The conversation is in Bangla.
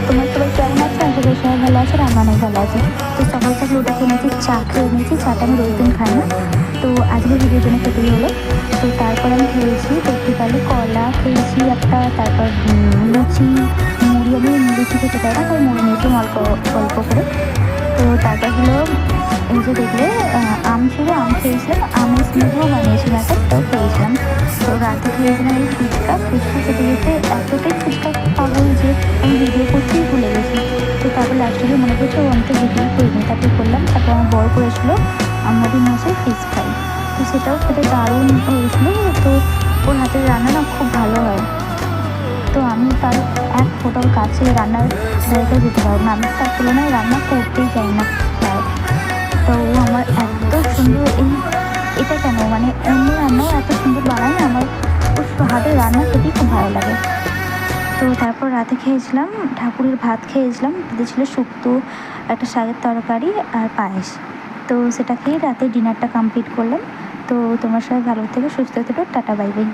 তোমার সবাই কেমন আছে? আশা করি সবাই ভালো আছে, আমরা অনেক ভালো আছি। তো সকাল সকাল উঠে খেয়ে নিয়েছি, চা খেয়ে নিয়েছি। চাটা আমি রোজ দিন খাই না, তো আজকে ভিডিওর জন্য খেতেই হলো। তো তারপর আমি খেয়েছি দেখতে কলা খেয়েছি একটা, তারপর লুচি, মুড়ি। আমি লুচি খেতে পারি না, তাই মুড়ি নিয়েছি অল্প অল্প করে। তো তারপর হলো এই যে দেখলে আম ছিল, আম খেয়েছিলাম, আমের স্মুদিও বানিয়েছিলাম একটা, সেটাও খেয়েছিলাম। তো রাতে খেয়েছিলাম এই ফুচকা। ফুচকা খেতে খেতে এতটাই ফুচকা পাগল যে আমি ভিডিও করতেই ভুলে গেছি। তো তারপর লাস্টে গিয়ে মনে করছে ও আমি তো ভিডিও করিনি, তারপর করলাম। তারপর আমার বড় করেছিল আমাদের মাছের ফিশ ফ্রাই, তো সেটাও খেতে দারুণ হয়েছিল। তো ওর হাতের রান্না না খুব ভালো হয়। তো আমি তার এক ফোটার কাছে রান্নার জায়গায় যেতে পারবো না, আমি তার তুলনায় রান্না করতেই চাই না প্রায়। তো ও আমার এত সুন্দর এটা কেন মানে অন্য রান্নাও এত সুন্দর বানায় না, আমার ওর হাতের রান্না খেতেই খুব ভালো লাগে। তো তারপর রাতে খেয়েছিলাম ঠাকুরের ভাত খেয়েছিলাম, তাতে ছিল শুক্তো, একটা শাকের তরকারি আর পায়েস। তো সেটা খেয়ে রাতে ডিনারটা কমপ্লিট করলাম। তো তোমার সবাই ভালো থেকে সুস্থ থেকো, টাটা বাই বাই।